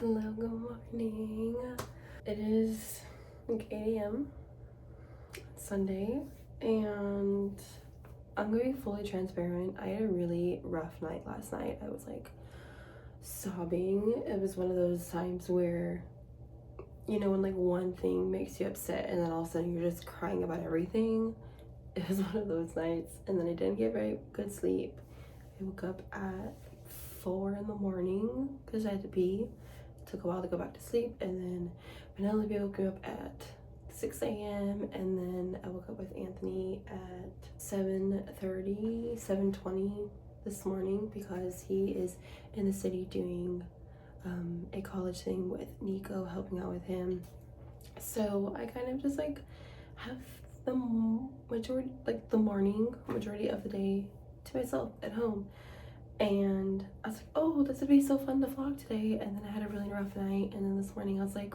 Hello, good morning. It is like 8 a.m. Sunday, and I'm gonna be fully transparent. I had a really rough night last night. I was like sobbing. It was one of those times where, you know, when like one thing makes you upset and then all of a sudden you're just crying about everything. It was one of those nights, and then I didn't get very good sleep. I woke up at 4 in the morning because I had to pee. Took a while to go back to sleep, and then Penelope woke me up at 6 a.m. and then I woke up with Anthony at 7:30, 7:20 this morning because he is in the city doing a college thing with Nico, helping out with him. So I kind of just like have the majority of the day to myself at home. And I was like, oh, this would be so fun to vlog today. And then I had a really rough night. And then this morning I was like,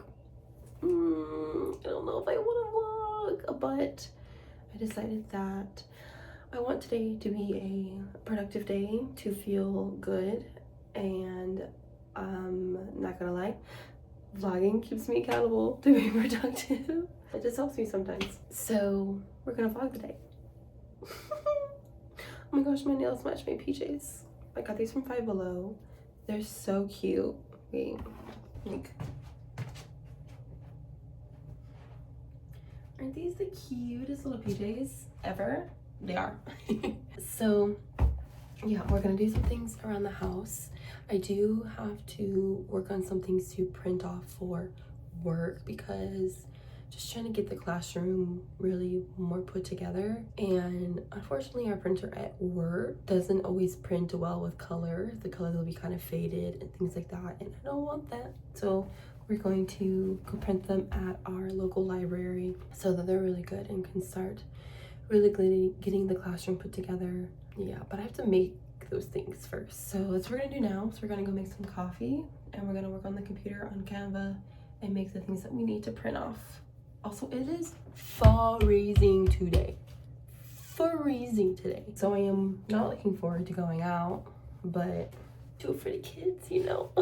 I don't know if I want to vlog. But I decided that I want today to be a productive day, to feel good. And I'm not gonna lie, vlogging keeps me accountable to be productive. It just helps me sometimes. So we're gonna vlog today. Oh my gosh, my nails match my PJs. I got these from Five Below. They're so cute. Wait, like, aren't these the cutest little PJs ever? They are. So yeah, we're gonna do some things around the house. I do have to work on some things to print off for work because just trying to get the classroom really more put together. And unfortunately our printer at work doesn't always print well with color. The colors will be kind of faded and things like that, and I don't want that. So we're going to go print them at our local library so that they're really good and can start really getting the classroom put together. Yeah, but I have to make those things first. So that's what we're gonna do now. So we're gonna go make some coffee and we're gonna work on the computer on Canva and make the things that we need to print off. Also, it is freezing today. Freezing today. So I am not looking forward to going out, but do it for the kids, you know.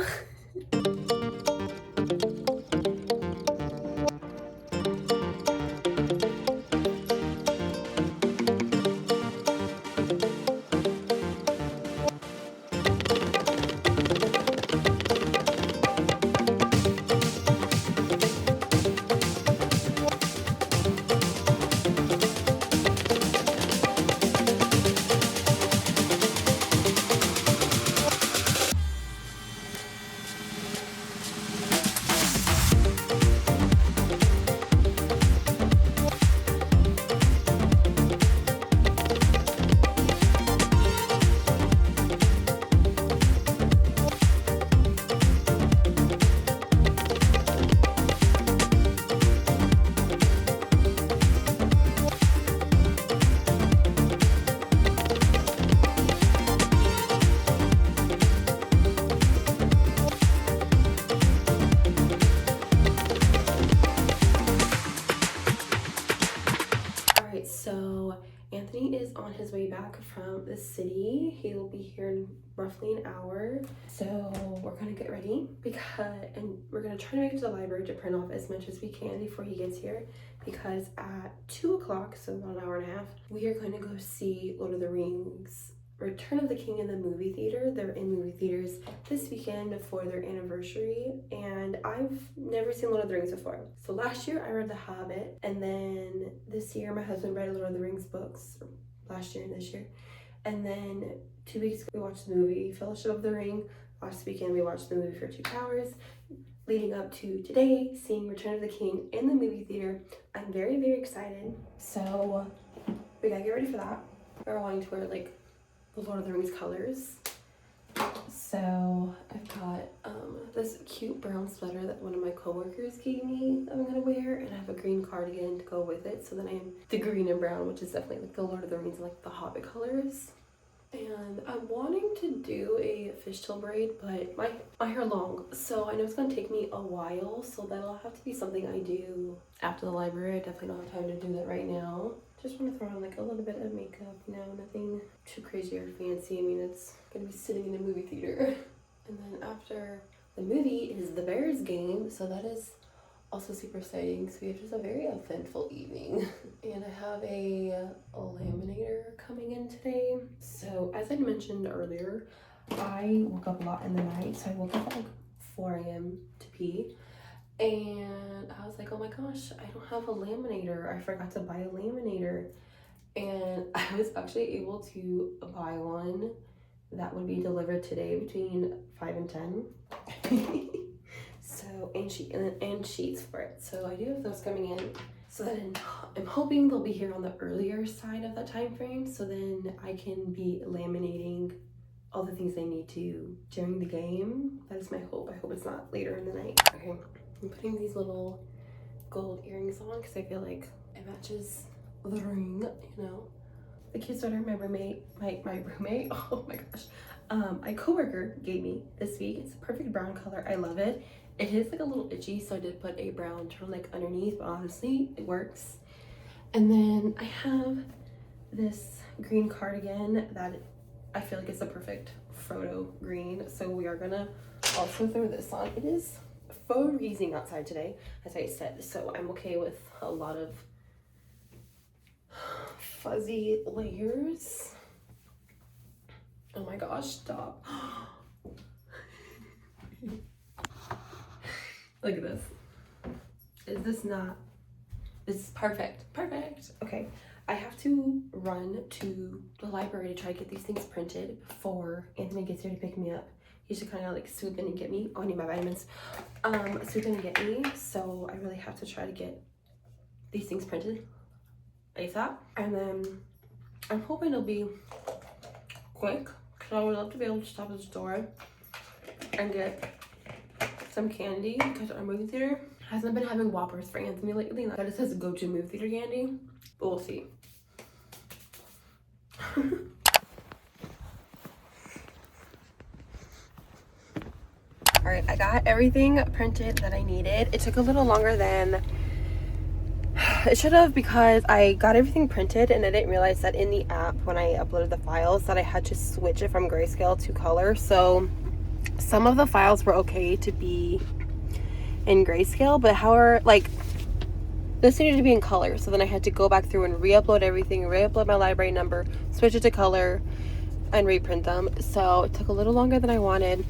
So Anthony is on his way back from the city. He will be here in roughly an hour. So we're gonna get ready and we're gonna try to make it to the library to print off as much as we can before he gets here, because at 2 o'clock, so about an hour and a half, we are going to go see Lord of the Rings Return of the King in the movie theater. They're in movie theaters this weekend for their anniversary, and I've never seen Lord of the Rings before. So last year I read The Hobbit, and then this year my husband read Lord of the Rings books, last year and this year. And then 2 weeks ago we watched the movie Fellowship of the Ring. Last weekend we watched the movie for 2 hours. Leading up to today, seeing Return of the King in the movie theater. I'm very, very excited. So we gotta get ready for that. We're wanting to wear like the Lord of the Rings colors. So I've got this cute brown sweater that one of my coworkers gave me that I'm gonna wear, and I have a green cardigan to go with it. So then I am the green and brown, which is definitely like the Lord of the Rings and like the Hobbit colors. And I'm wanting to do a fishtail braid, but my hair long, so I know it's gonna take me a while, so that'll have to be something I do after the library. I definitely don't have time to do that right now. Just want to throw on like a little bit of makeup, you know, nothing too crazy or fancy. I mean, it's gonna be sitting in a movie theater. And then after the movie is the Bears game, so that is also super exciting. So we have just a very eventful evening. And I have a laminator coming in today. So as I mentioned earlier, I woke up a lot in the night. So I woke up at like 4 a.m. to pee. And I was like, oh my gosh, I don't have a laminator. I forgot to buy a laminator. And I was actually able to buy one that would be delivered today between 5 and 10. So, and sheets for it. So I do have those coming in. So then I'm hoping they'll be here on the earlier side of that time frame. So then I can be laminating all the things I need to during the game. That is my hope. I hope it's not later in the night. Okay, I'm putting these little gold earrings on because I feel like it matches the ring, you know. The cute sweater my roommate, oh my gosh, my coworker gave me this week. It's a perfect brown color. I love it. It is like a little itchy, so I did put a brown turtleneck underneath, but honestly, it works. And then I have this green cardigan that I feel like it's a perfect Frodo green, so we are gonna also throw this on. It is freezing outside today, as I said, so I'm okay with a lot of fuzzy layers. Oh my gosh, stop. Look at this. Is this not? This is perfect. Perfect. Okay, I have to run to the library to try to get these things printed before Anthony gets here to pick me up. He should kind of like swoop in and get me. Oh, I need my vitamins. Swoop in and get me. So I really have to try to get these things printed ASAP. And then I'm hoping it'll be quick, because I would love to be able to stop at the store and get some candy, because our movie theater hasn't been having Whoppers for Anthony lately. That just says go to movie theater candy, but we'll see. All right, I got everything printed that I needed. It took a little longer than it should have, because I got everything printed and I didn't realize that in the app when I uploaded the files that I had to switch it from grayscale to color. So some of the files were okay to be in grayscale, but however, like this needed to be in color. So then I had to go back through and re-upload everything, re-upload my library number, switch it to color, and reprint them. So it took a little longer than I wanted.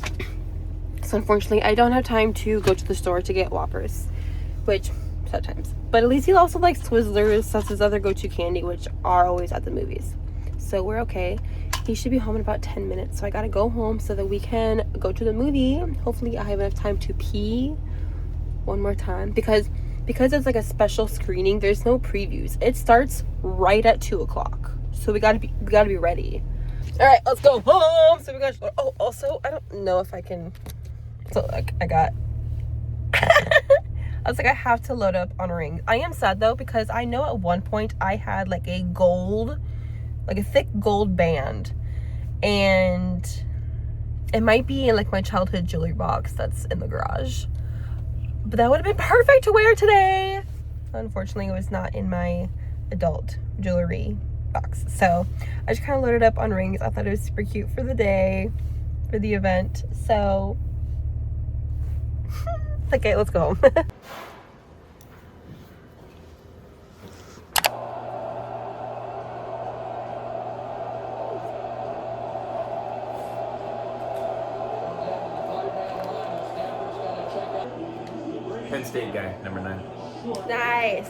So unfortunately, I don't have time to go to the store to get Whoppers, which sometimes. But at least he also likes Twizzlers. That's his other go-to candy, which are always at the movies. So we're okay. He should be home in about 10 minutes. So I gotta go home so that we can go to the movie. Hopefully I have enough time to pee one more time. Because it's like a special screening, there's no previews. It starts right at 2 o'clock. So we gotta be ready. All right, let's go home. So we got, oh, also, I don't know if I can, so like I got, I was like, I have to load up on rings. I am sad though, because I know at one point I had like a thick gold band, and it might be in like my childhood jewelry box that's in the garage, but that would have been perfect to wear today. Unfortunately, it was not in my adult jewelry box. So I just kind of loaded up on rings. I thought it was super cute for the day, for the event. So okay, let's go home. Penn State guy, number 9. Nice.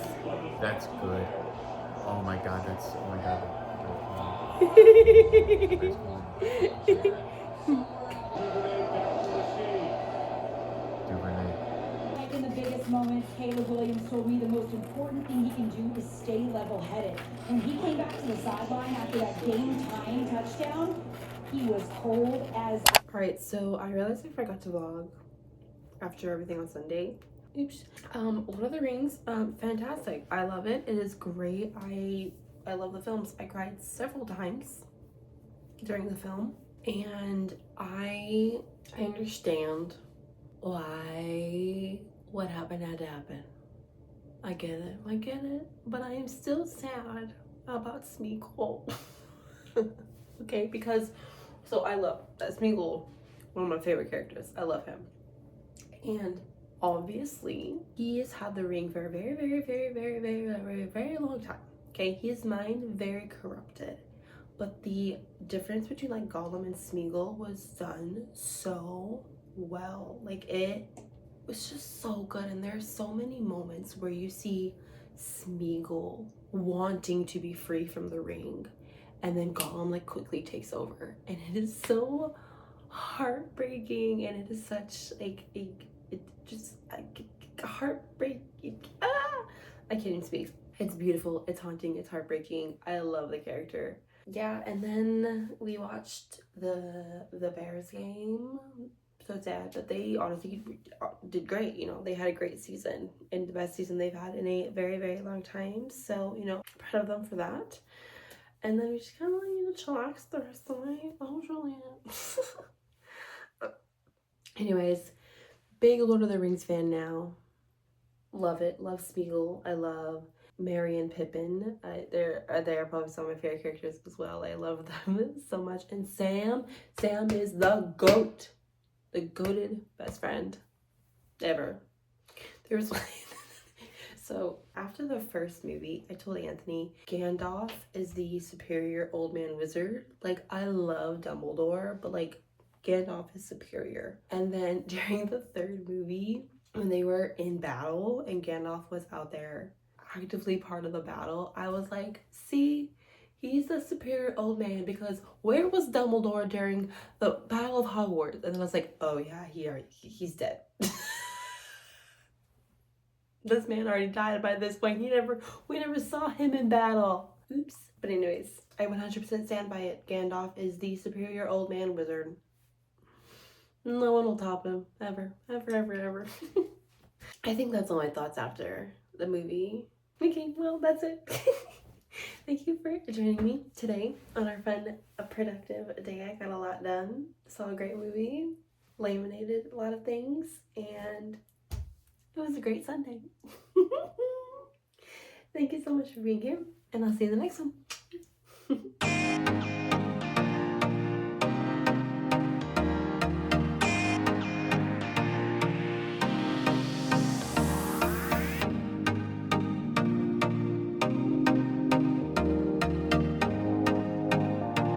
That's good. Oh my god, that's, oh my god. In the biggest moments, Caleb Williams told me the most important thing he can do is stay level-headed. When he came back to the sideline after that game-tying touchdown, he was cold as... All right, so I realized I forgot to vlog after everything on Sunday. Oops. Lord of the Rings, fantastic. I love it. It is great. I love the films. I cried several times during the film, and I understand why what happened had to happen. I get it, but I am still sad about Smeagol. Okay, because so I love that Smeagol, one of my favorite characters. I love him. And obviously, he has had the ring for a very, very, very, very, very, very, very, very long time. Okay, his mind very corrupted. But the difference between like Gollum and Smeagol was done so well. Like it was just so good. And there's so many moments where you see Smeagol wanting to be free from the ring, and then Gollum like quickly takes over, and it is so heartbreaking, and it is such like it just heartbreaking. I can't even speak. It's beautiful, it's haunting, it's heartbreaking. I love the character. Yeah, and then we watched the Bears game. So sad, but they honestly did great. You know, they had a great season and the best season they've had in a very, very long time. So, you know, proud of them for that. And then we just kind of like, you know, chillaxed the rest of the night. That was really it. Anyways, big Lord of the Rings fan now. Love it. Love Smeagol. I love Merry and Pippin. They're probably some of my favorite characters as well. I love them so much. And Sam is the GOAT. The goated best friend ever. There was one. So after the first movie, I told Anthony, Gandalf is the superior old man wizard. Like, I love Dumbledore, but like Gandalf is superior. And then during the third movie, when they were in battle and Gandalf was out there actively part of the battle, I was like, see, he's the superior old man, because where was Dumbledore during the Battle of Hogwarts? And then I was like, oh yeah, he's dead. This man already died by this point. We never saw him in battle. Oops. But anyways, I 100% stand by it. Gandalf is the superior old man wizard. No one will top him. Ever. Ever, ever, ever. I think that's all my thoughts after the movie. Okay, well, that's it. Thank you for joining me today on our fun, productive day. I got a lot done. Saw a great movie, laminated a lot of things, and it was a great Sunday. Thank you so much for being here, and I'll see you in the next one.